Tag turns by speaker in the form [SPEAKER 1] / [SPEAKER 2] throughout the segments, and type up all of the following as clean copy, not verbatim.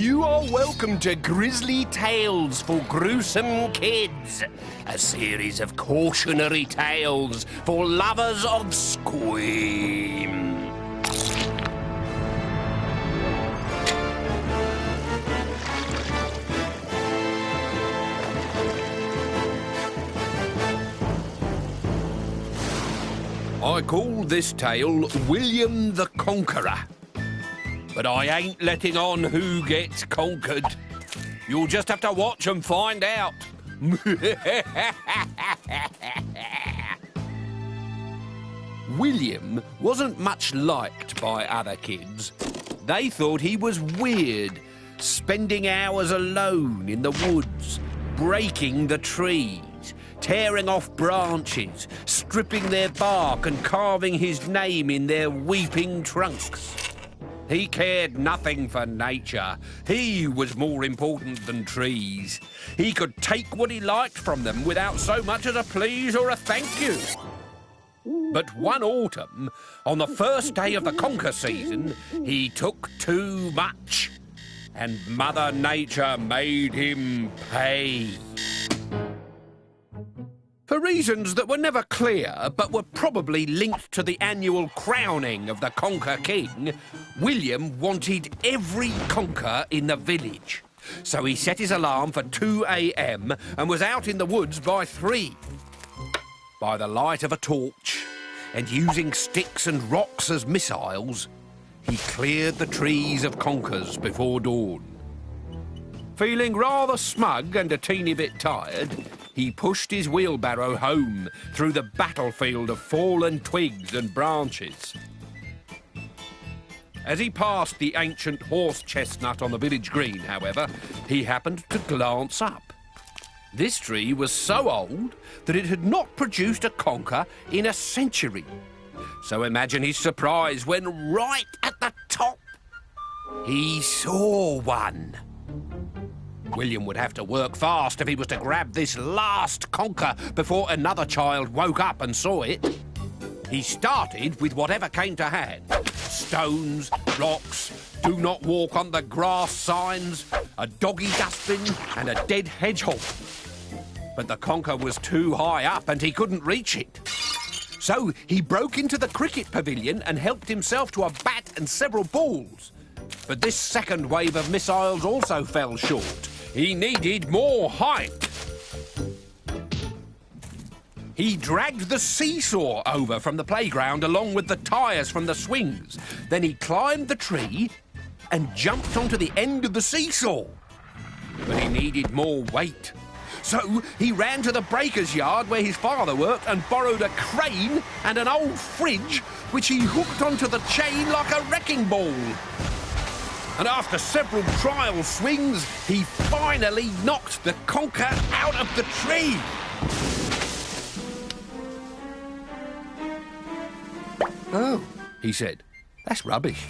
[SPEAKER 1] You are welcome to Grizzly Tales for Gruesome Kids, a series of cautionary tales for lovers of scream. I call this tale William the Conqueror. But I ain't letting on who gets conquered. You'll just have to watch and find out. William wasn't much liked by other kids. They thought he was weird, spending hours alone in the woods, breaking the trees, tearing off branches, stripping their bark and carving his name in their weeping trunks. He cared nothing for nature. He was more important than trees. He could take what he liked from them without so much as a please or a thank you. But one autumn, on the first day of the conquer season, he took too much, and Mother Nature made him pay. For reasons that were never clear, but were probably linked to the annual crowning of the Conker King, William wanted every conker in the village. So he set his alarm for 2 a.m. and was out in the woods by 3. By the light of a torch, and using sticks and rocks as missiles, he cleared the trees of conkers before dawn. Feeling rather smug and a teeny bit tired, he pushed his wheelbarrow home through the battlefield of fallen twigs and branches. As he passed the ancient horse chestnut on the village green, however, he happened to glance up. This tree was so old that it had not produced a conker in a century. So imagine his surprise when right at the top, he saw one. William would have to work fast if he was to grab this last conker before another child woke up and saw it. He started with whatever came to hand. Stones, rocks, do not walk on the grass signs, a doggy dustbin and a dead hedgehog. But the conker was too high up and he couldn't reach it. So he broke into the cricket pavilion and helped himself to a bat and several balls. But this second wave of missiles also fell short. He needed more height. He dragged the seesaw over from the playground along with the tyres from the swings. Then he climbed the tree and jumped onto the end of the seesaw. But he needed more weight. So he ran to the breaker's yard where his father worked and borrowed a crane and an old fridge, which he hooked onto the chain like a wrecking ball. And after several trial swings, he finally knocked the conker out of the tree. Oh, he said, that's rubbish.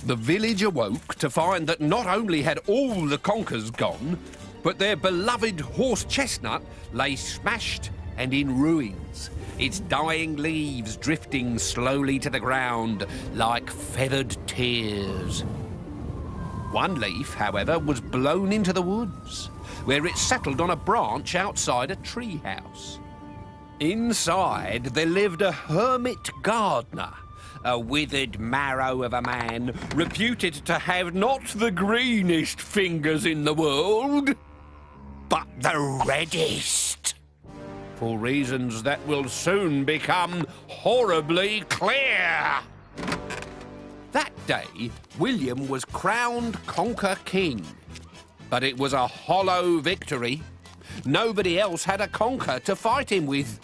[SPEAKER 1] The village awoke to find that not only had all the conkers gone, but their beloved horse chestnut lay smashed and in ruins, its dying leaves drifting slowly to the ground like feathered tears. One leaf, however, was blown into the woods, where it settled on a branch outside a treehouse. Inside, there lived a hermit gardener, a withered marrow of a man, reputed to have not the greenest fingers in the world, but the reddest, for reasons that will soon become horribly clear. That day, William was crowned Conker King. But it was a hollow victory. Nobody else had a conker to fight him with.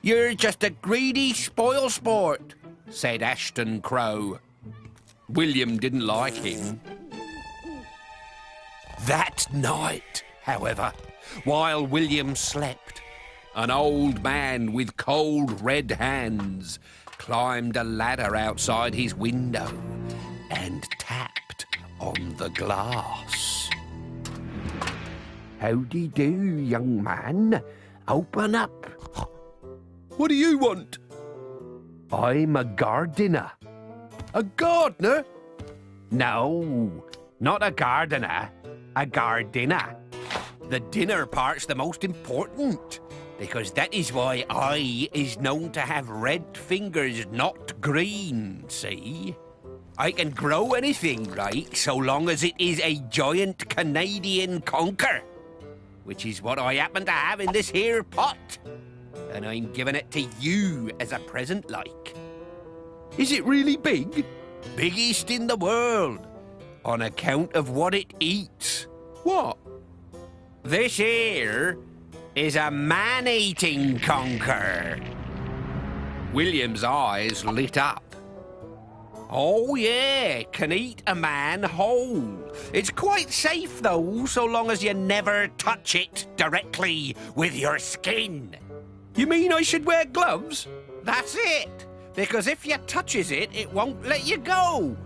[SPEAKER 1] "You're just a greedy spoil-sport," said Ashton Crow. William didn't like him. That night, however, while William slept, an old man with cold red hands climbed a ladder outside his window and tapped on the glass. "Howdy do, young man. Open up." "What do you want?" "I'm a gardener." "A gardener?" "No, Not a gardener, a gardiner. The dinner part's the most important, because that is why I is known to have red fingers, not green, see? I can grow anything, right, so long as it is a giant Canadian conker, which is what I happen to have in this here pot. And I'm giving it to you as a present, like. Is it really big? Biggest in the world, on account of what it eats. What? This here is a man-eating conker. William's eyes lit up. Oh, yeah, can eat a man whole. It's quite safe, though, so long as you never touch it directly with your skin. You mean I should wear gloves? That's it, because if you touches it, it won't let you go.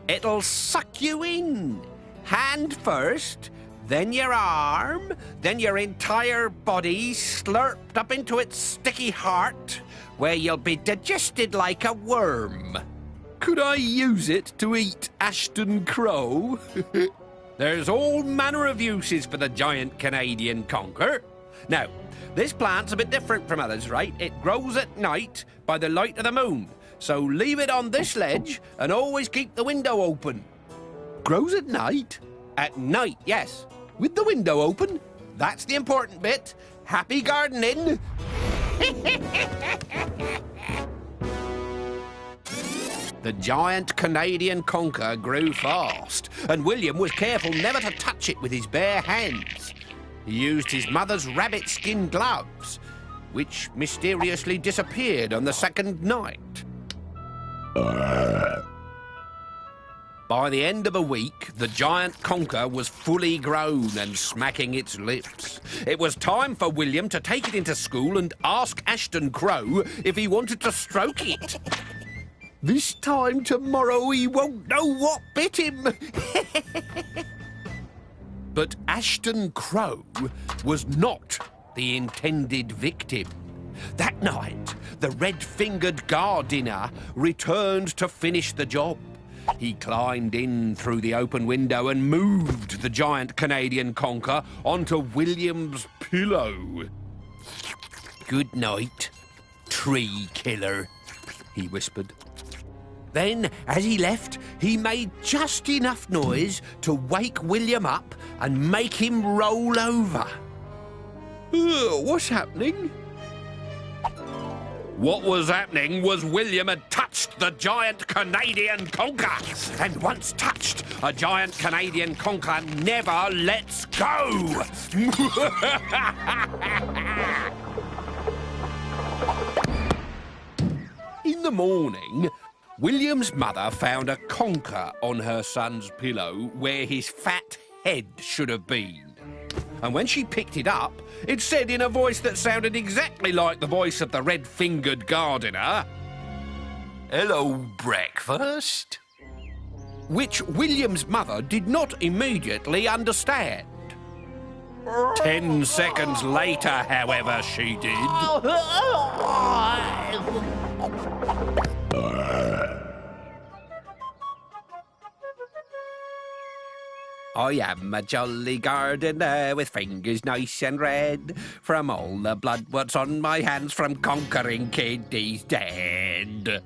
[SPEAKER 1] It'll suck you in. Hand first, then your arm, then your entire body slurped up into its sticky heart, where you'll be digested like a worm. Could I use it to eat Ashton Crow? There's all manner of uses for the giant Canadian conker. Now, this plant's a bit different from others, right? It grows at night by the light of the moon. So leave it on this ledge and always keep the window open. Grows at night? At night, yes. With the window open. That's the important bit. Happy gardening. The giant Canadian conker grew fast, and William was careful never to touch it with his bare hands. He used his mother's rabbit skin gloves, which mysteriously disappeared on the second night. By the end of a week, the giant conker was fully grown and smacking its lips. It was time for William to take it into school and ask Ashton Crow if he wanted to stroke it. This time tomorrow he won't know what bit him. But Ashton Crow was not the intended victim. That night, the red-fingered gardener returned to finish the job. He climbed in through the open window and moved the giant Canadian conker onto William's pillow. Good night, tree killer, he whispered. Then, as he left, he made just enough noise to wake William up and make him roll over. What's happening? What was happening was William had touched the giant Canadian conker. And once touched, a giant Canadian conker never lets go. In the morning, William's mother found a conker on her son's pillow where his fat head should have been. And when she picked it up, it said in a voice that sounded exactly like the voice of the red-fingered gardener, "Hello, breakfast?" Which William's mother did not immediately understand. 10 seconds later, however, she did. I am a jolly gardener with fingers nice and red. From all the blood what's on my hands from conquering kid, he's dead.